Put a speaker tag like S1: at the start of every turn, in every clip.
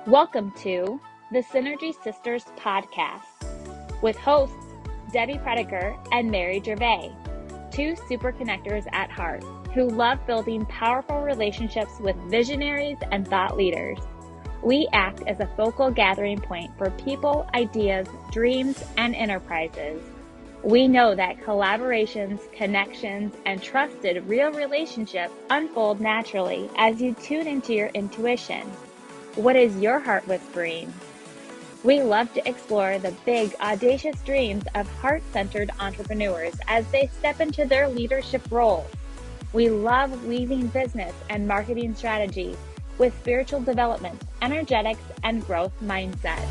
S1: Welcome to the Synergy Sisters podcast with hosts Debbie Prediger and Mary Gervais, two super connectors at heart who love building powerful relationships with visionaries and thought leaders. We act as a focal gathering point for people, ideas, dreams, and enterprises. We know that collaborations, connections, and trusted real relationships unfold naturally as you tune into your intuition. What is your heart whispering? We love to explore the big, audacious dreams of heart-centered entrepreneurs as they step into their leadership roles. We love weaving business and marketing strategy with spiritual development, energetics, and growth mindset.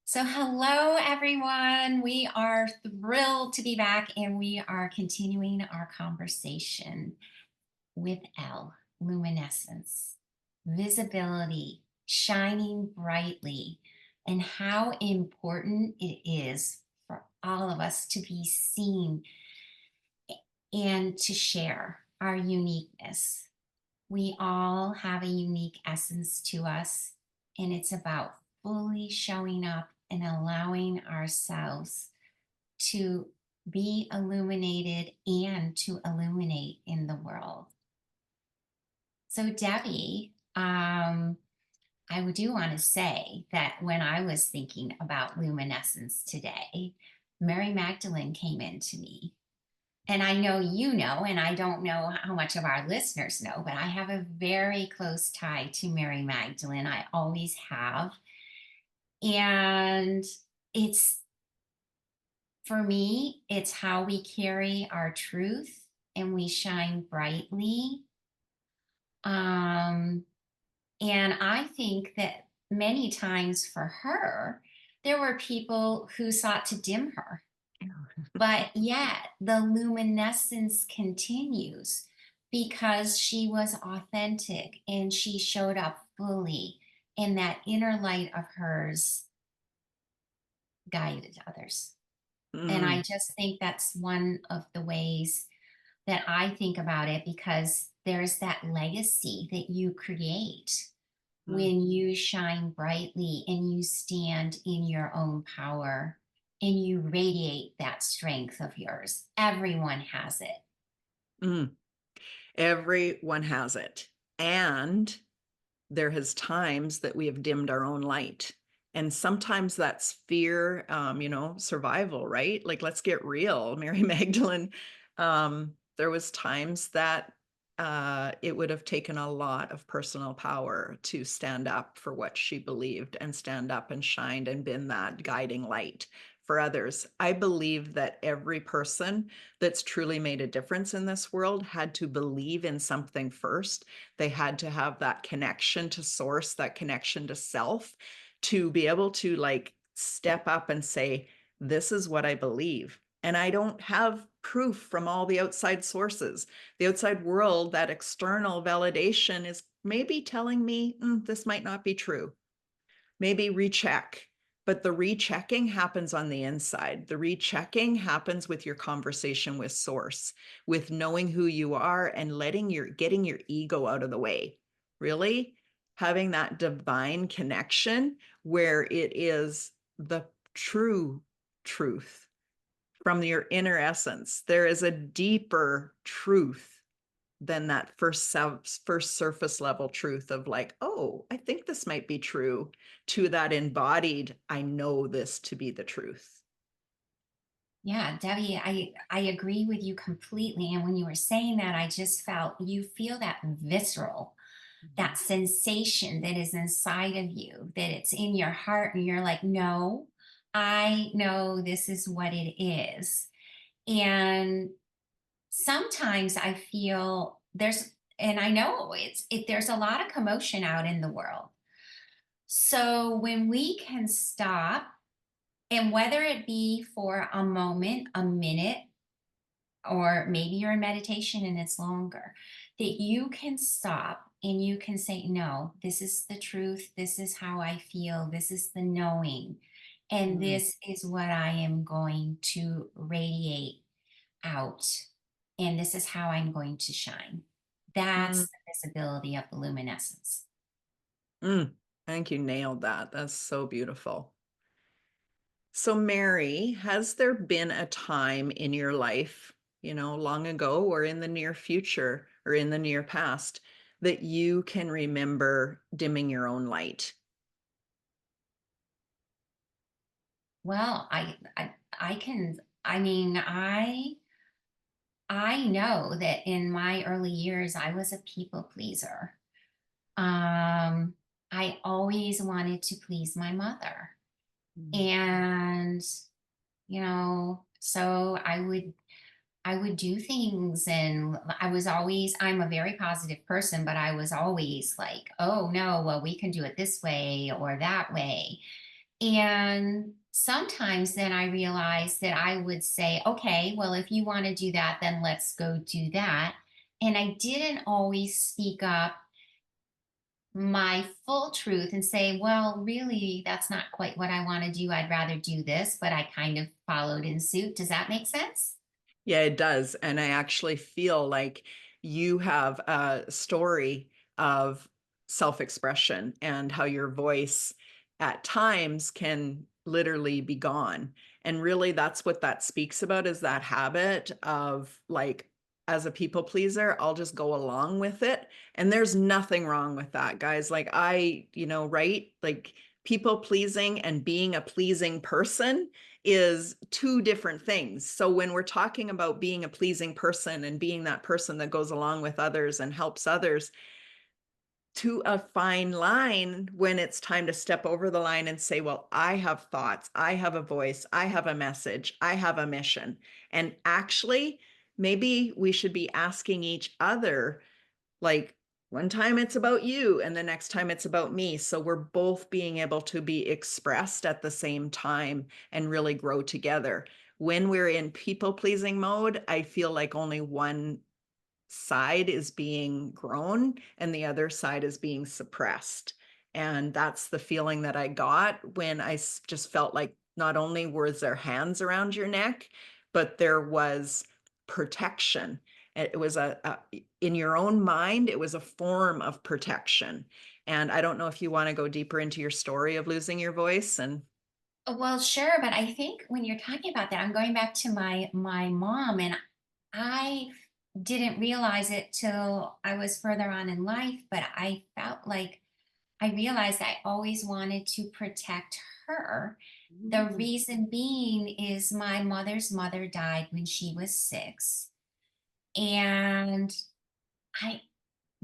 S2: So hello, everyone. We are thrilled to be back, and we are continuing our conversation with L, luminescence, visibility, shining brightly, and how important it is for all of us to be seen and to share our uniqueness. We all have a unique essence to us, and it's about fully showing up and allowing ourselves to be illuminated and to illuminate in the world. So, Debbie, I do want to say that when I was thinking about luminescence today, Mary Magdalene came into me. And I know you know, and I don't know how much of our listeners know, but I have a very close tie to Mary Magdalene. I always have. And it's, for me, it's how we carry our truth and we shine brightly. And I think that many times for her, there were people who sought to dim her. But yet the luminescence continues because she was authentic and she showed up fully, and that inner light of hers guided others. And I just think that's one of the ways that I think about it, because there's that legacy that you create when you shine brightly and you stand in your own power and you radiate that strength of yours. Everyone has it.
S3: Everyone has it. And there has times that we have dimmed our own light. And sometimes that's fear, survival, right? Like, let's get real. Mary Magdalene, there was times that it would have taken a lot of personal power to stand up for what she believed and stand up and shined and been that guiding light for others. I believe that every person that's truly made a difference in this world had to believe in something first. They had to have that connection to source, that connection to self, to be able to step up and say, this is what I believe. And I don't have proof from all the outside sources. The outside world, that external validation is maybe telling me this might not be true. Maybe recheck. But the rechecking happens on the inside. The rechecking happens with your conversation with source, with knowing who you are and getting your ego out of the way. Really having that divine connection where it is the true truth from your inner essence. There is a deeper truth than that first surface level truth of like, oh, I think this might be true, to that embodied, I know this to be the truth.
S2: Yeah, Debbie, I agree with you completely. And when you were saying that, I just felt, you feel that visceral, that sensation that is inside of you, that it's in your heart, and you're like, no, I know this is what it is. And sometimes I feel and I know there's a lot of commotion out in the world. So when we can stop, and whether it be for a moment, a minute, or maybe you're in meditation and it's longer, that you can stop and you can say, no, this is the truth. This is how I feel. This is the knowing. And
S3: Mm,
S2: this is what I am going to radiate out. And this is how I'm going to shine.
S3: mm,
S2: That's the visibility of the luminescence.
S3: mm. I think you nailed that. That's so beautiful. So, Mary, has there been a time in your life, long ago or in the near future or in the near past, that you can remember dimming your own light?
S2: Well, I can, I mean, I know that in my early years, I was a people pleaser. Um, I always wanted to please my mother.
S3: Mm.
S2: And, so I would do things, and I'm a very positive person, but I was always like, oh no, well, we can do it this way or that way. And sometimes then I realized that I would say, okay, well, if you want to do that, then let's go do that. And I didn't always speak up my full truth and say, well, really, that's not quite what I want to do. I'd rather do this, but I kind of followed in suit. Does that make sense?
S3: Yeah, it does. And I actually feel like you have a story of self-expression and how your voice at times can literally be gone. And really that's what that speaks about, is that habit of, like, as a people pleaser, I'll just go along with it. And there's nothing wrong with that, guys. Like, right? Like, people pleasing and being a pleasing person is two different things. So when we're talking about being a pleasing person and being that person that goes along with others and helps others, to a fine line when it's time to step over the line and say, well, I have thoughts, I have a voice, I have a message, I have a mission. And actually, maybe we should be asking each other, like, one time it's about you and the next time it's about me. So we're both being able to be expressed at the same time and really grow together. When we're in people pleasing mode, I feel like only one side is being grown and the other side is being suppressed. And that's the feeling that I got when I just felt like not only were there hands around your neck, but there was protection. It was in your own mind, it was a form of protection. And I don't know if you want to go deeper into your story of losing your voice and
S2: Well, sure, but I think when you're talking about that, I'm going back to my mom, and I didn't realize it till I was further on in life, but I felt like I realized I always wanted to protect her. The reason being is my mother's mother died when she was 6, and I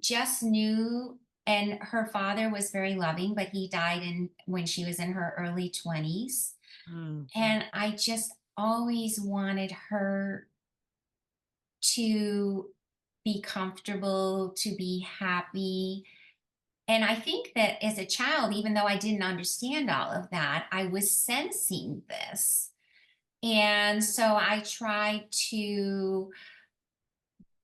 S2: just knew, and her father was very loving, but he died in when she was in her early 20s.
S3: Mm,
S2: And I just always wanted her to be comfortable, to be happy. And I think that as a child, even though I didn't understand all of that, I was sensing this. And so I tried to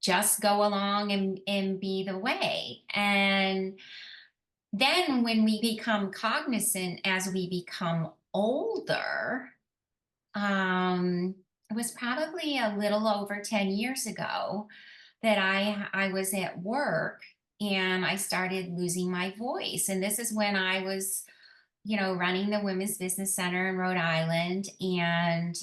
S2: just go along and be the way. And then when we become cognizant as we become older, it was probably a little over 10 years ago that I was at work and I started losing my voice. And this is when I was, running the Women's Business Center in Rhode Island. And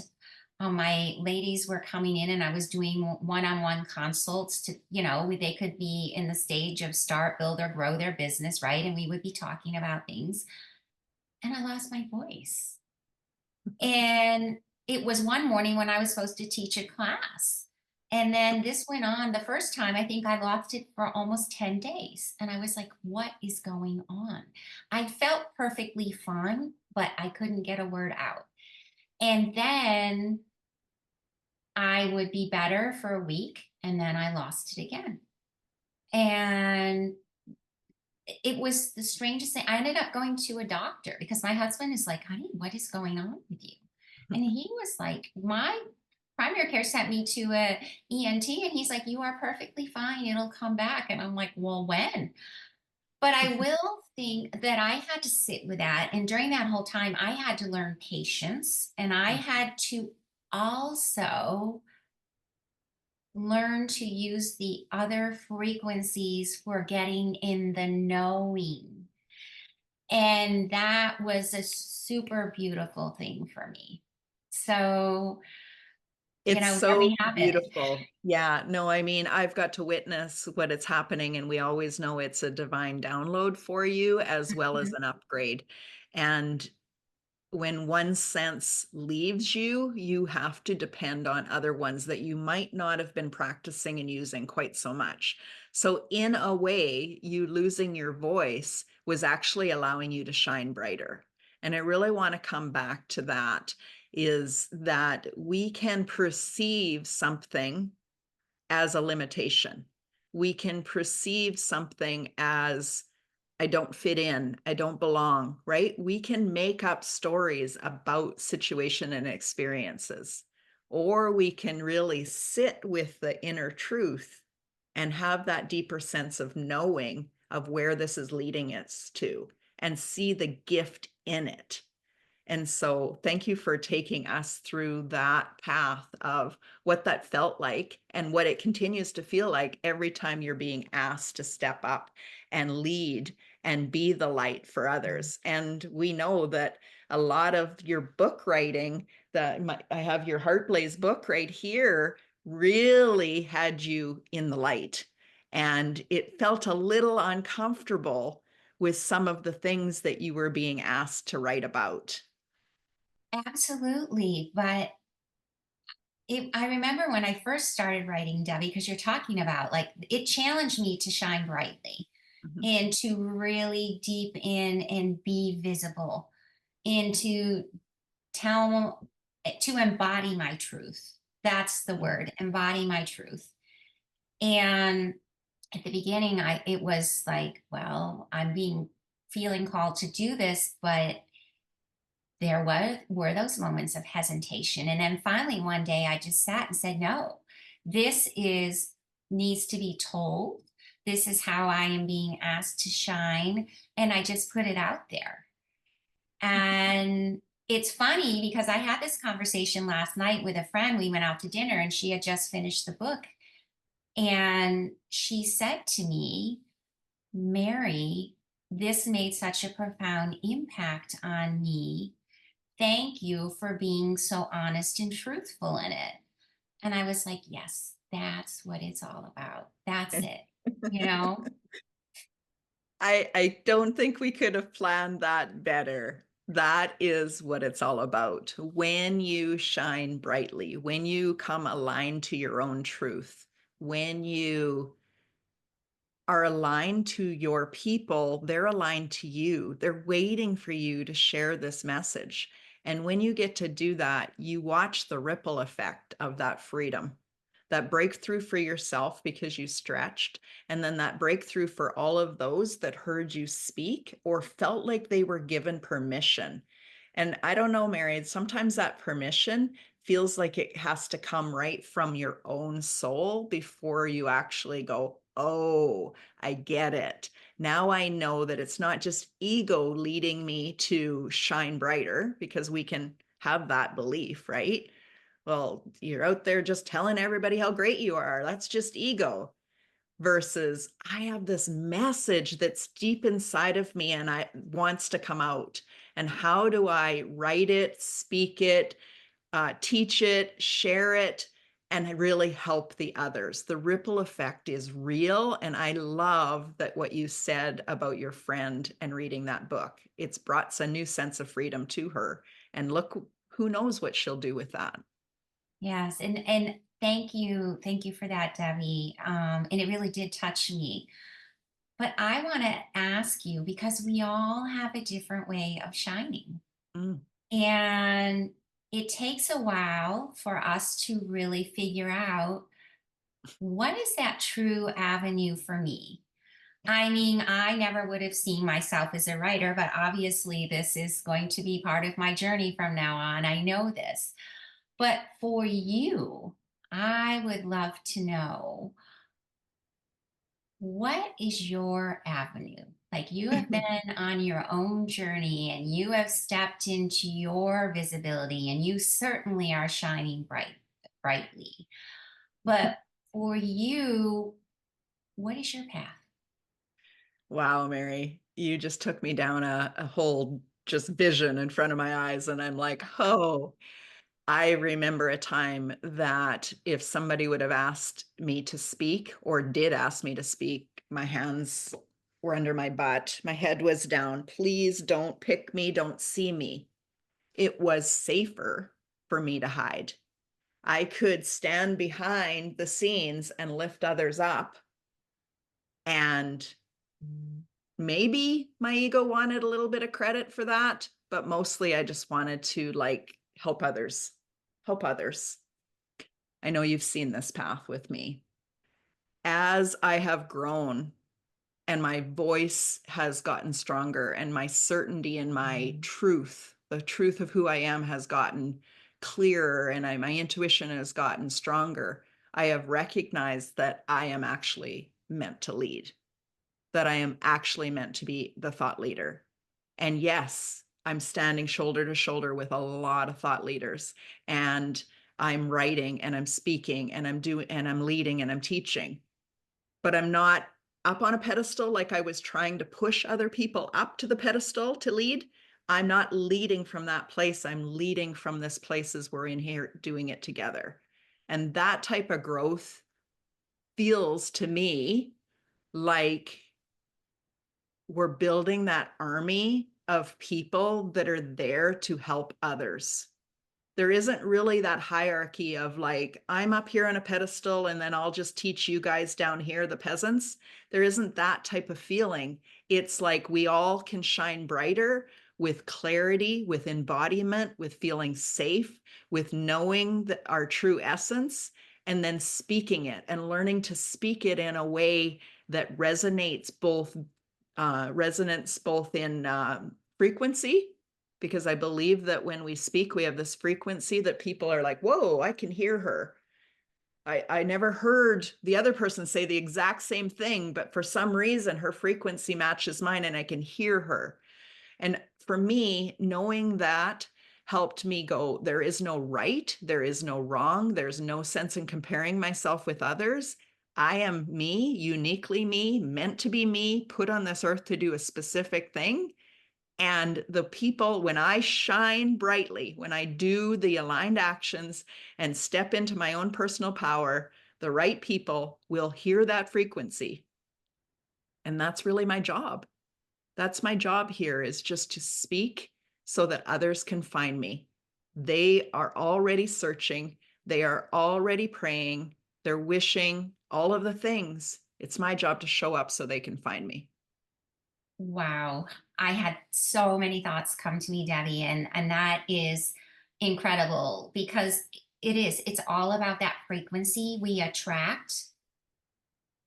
S2: my ladies were coming in and I was doing one-on-one consults to, they could be in the stage of start, build, or grow their business, right? And we would be talking about things. And I lost my voice. And it was one morning when I was supposed to teach a class. And then this went on the first time, I think I lost it for almost 10 days. And I was like, what is going on? I felt perfectly fine, but I couldn't get a word out. And then I would be better for a week and then I lost it again. And it was the strangest thing. I ended up going to a doctor because my husband is like, honey, what is going on with you? And he was like, my primary care sent me to a ENT, and he's like, you are perfectly fine. It'll come back. And I'm like, well, when? But I will think that I had to sit with that. And during that whole time, I had to learn patience, and I had to also learn to use the other frequencies for getting in the knowing. And that was a super beautiful thing for me. So,
S3: It's
S2: there
S3: so
S2: we have it.
S3: beautiful. Yeah, no, I mean, I've got to witness what it's happening, and we always know it's a divine download for you as well as
S2: Mhm.
S3: an upgrade. And when one sense leaves you, you have to depend on other ones that you might not have been practicing and using quite so much. So, in a way, you losing your voice was actually allowing you to shine brighter. And I really want to come back to that, is that we can perceive something as a limitation. We can perceive something as I don't fit in, I don't belong, right? We can make up stories about situation and experiences, or we can really sit with the inner truth and have that deeper sense of knowing of where this is leading us to and see the gift in it. And so thank you for taking us through that path of what that felt like and what it continues to feel like every time you're being asked to step up and lead and be the light for others. And we know that a lot of your book writing, I have your Heart Blaze book right here, really had you in the light. And it felt a little uncomfortable with some of the things that you were being asked to write about.
S2: Absolutely. But I remember when I first started writing, Debbie, because you're talking about like it challenged me to shine brightly
S3: Mhm.
S2: and to really deep in and be visible and to tell, to embody my truth. That's the
S3: Mm.
S2: word, embody my truth. And at the beginning, it was like, well, I'm being feeling called to do this, but there were those moments of hesitation. And then finally one day I just sat and said, no, this is needs to be told. This is how I am being asked to shine. And I just put it out there. And it's funny because I had this conversation last night with a friend. We went out to dinner and she had just finished the book. And she said to me, Mary, this made such a profound impact on me. Thank you for being so honest and truthful in it. And I was like, yes, that's what it's all about. That's it. You know?
S3: I don't think we could have planned that better. That is what it's all about. When you shine brightly, when you come aligned to your own truth, when you are aligned to your people, they're aligned to you. They're waiting for you to share this message. And when you get to do that, you watch the ripple effect of that freedom, that breakthrough for yourself because you stretched, and then that breakthrough for all of those that heard you speak or felt like they were given permission. And I don't know, Mary, sometimes that permission feels like it has to come right from your own soul before you actually go, oh, I get it. Now I know that it's not just ego leading me to shine brighter, because we can have that belief, right? Well, you're out there just telling everybody how great you are. That's just ego. Versus I have this message that's deep inside of me and I wants to come out. And how do I write it, speak it, teach it, share it, and really help the others? The ripple effect is real. And I love that what you said about your friend and reading that book. It's brought a new sense of freedom to her. And look, who knows what she'll do with that.
S2: Yes. And thank you for that, Debbie. And it really did touch me. But I want to ask you because we all have a different way of shining.
S3: Mm.
S2: And it takes a while for us to really figure out what is that true avenue for me. I mean, I never would have seen myself as a writer, but obviously this is going to be part of my journey from now on. I know this. But for you, I would love to know, what is your avenue? Like, you have been on your own journey and you have stepped into your visibility, and you certainly are shining brightly. But for you, what is your path?
S3: Wow, Mary, you just took me down a whole just vision in front of my eyes. And I'm like, oh, I remember a time that if somebody would have asked me to speak or did ask me to speak, my hands were under my butt. My head was down. Please don't pick me. Don't see me. It was safer for me to hide. I could stand behind the scenes and lift others up. And maybe my ego wanted a little bit of credit for that, but mostly I just wanted to like help others. Help others. I know you've seen this path with me. As I have grown and my voice has gotten stronger and my certainty in my truth, the truth of who I am has gotten clearer, and my intuition has gotten stronger, I have recognized that I am actually meant to lead, that I am actually meant to be the thought leader. And yes, I'm standing shoulder to shoulder with a lot of thought leaders, and I'm writing and I'm speaking and I'm leading and I'm teaching, but I'm not up on a pedestal like I was trying to push other people up to the pedestal to lead. I'm not leading from that place. I'm leading from this place as we're in here doing it together. And that type of growth feels to me like we're building that army of people that are there to help others. There isn't really that hierarchy of like, I'm up here on a pedestal and then I'll just teach you guys down here, the peasants. There isn't that type of feeling. It's like we all can shine brighter with clarity, with embodiment, with feeling safe, with knowing that our true essence, and then speaking it and learning to speak it in a way that resonates both resonance both in frequency, because I believe that when we speak, we have this frequency that people are like, whoa, I can hear her. I never heard the other person say the exact same thing, but for some reason, her frequency matches mine and I can hear her. And for me, knowing that helped me go, there is no right, there is no wrong, there's no sense in comparing myself with others. I am me, uniquely me, meant to be me, put on this earth to do a specific thing. And the people, when I shine brightly, when I do the aligned actions and step into my own personal power, the right people will hear that frequency. And that's really my job. That's my job here, is just to speak so that others can find me. They are already searching. They are already praying. They're wishing all of the things. It's my job to show up so they can find me.
S2: Wow. I had so many thoughts come to me, Debbie, and that is incredible, because it's all about that frequency. We attract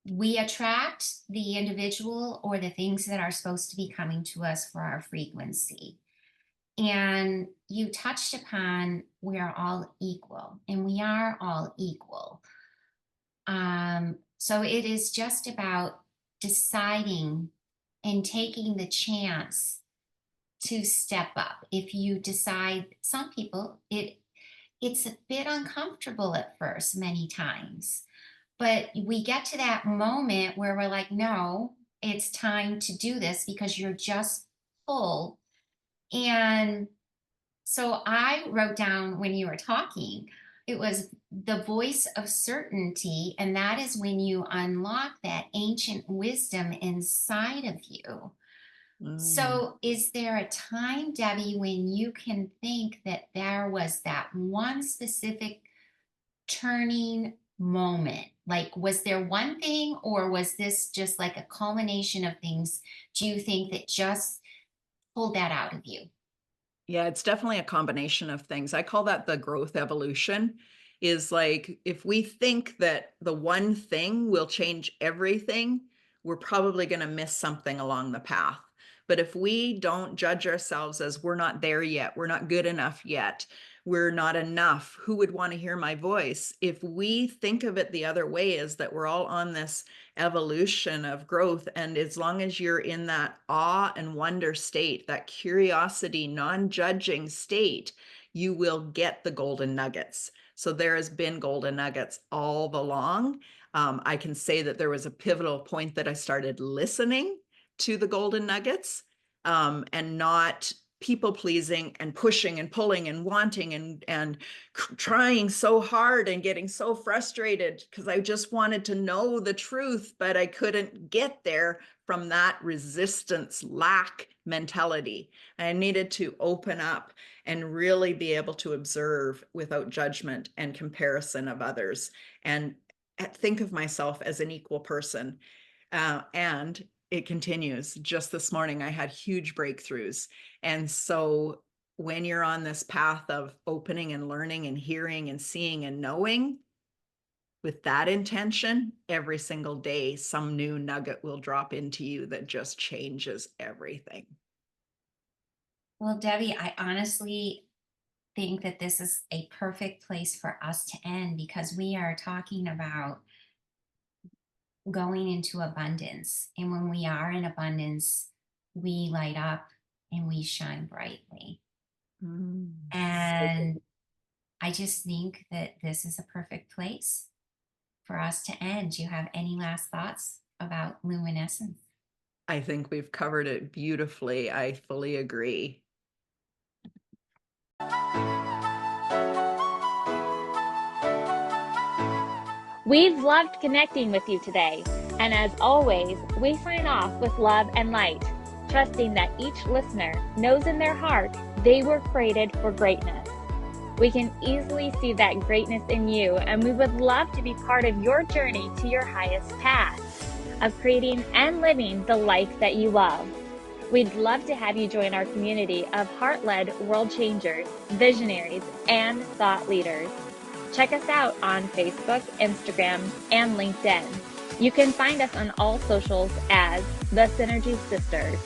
S2: the individual or the things that are supposed to be coming to us for our frequency. And you touched upon, we are all equal, and we are all equal. So it is just about deciding and taking the chance to step up. If you decide, some people, it's a bit uncomfortable at first, many times, but we get to that moment where we're like, no, it's time to do this, because you're just full. And so I wrote down, when you were talking, it was the voice of certainty. And that is when you unlock that ancient wisdom inside of you. So is there a time, Debbie, when you can think that there was that one specific turning moment? Like, was there one thing, or was this just like a culmination of things, do you think, that just pulled that out of you?
S3: Yeah, it's definitely a combination of things. I call that the growth evolution. Is like, if we think that the one thing will change everything, we're probably going to miss something along the path. But if we don't judge ourselves as we're not there yet, we're not good enough yet, we're not enough. Who would want to hear my voice? If we think of it the other way, is that we're all on this evolution of growth. And as long as you're in that awe and wonder state, that curiosity, non-judging state, you will get the golden nuggets. So there has been golden nuggets all along. I can say that there was a pivotal point that I started listening to the golden nuggets, and not people pleasing and pushing and pulling and wanting and trying so hard and getting so frustrated because I just wanted to know the truth, but I couldn't get there from that resistance lack mentality. I needed to open up and really be able to observe without judgment and comparison of others, and think of myself as an equal person. And it continues. Just this morning, I had huge breakthroughs. And so when you're on this path of opening and learning and hearing and seeing and knowing, with that intention, every single day, some new nugget will drop into you that just changes everything.
S2: Well, Debbie, I honestly think that this is a perfect place for us to end, because we are talking about going into abundance. And when we are in abundance, we light up and we shine brightly. And I just think that this is a perfect place for us to end. Do you have any last thoughts about luminescence?
S3: I think we've covered it beautifully. I fully agree.
S1: We've loved connecting with you today. And as always, we sign off with love and light, trusting that each listener knows in their heart they were created for greatness. We can easily see that greatness in you, and we would love to be part of your journey to your highest path of creating and living the life that you love. We'd love to have you join our community of heart-led world changers, visionaries, and thought leaders. Check us out on Facebook, Instagram, and LinkedIn. You can find us on all socials as The Synergy Sisters.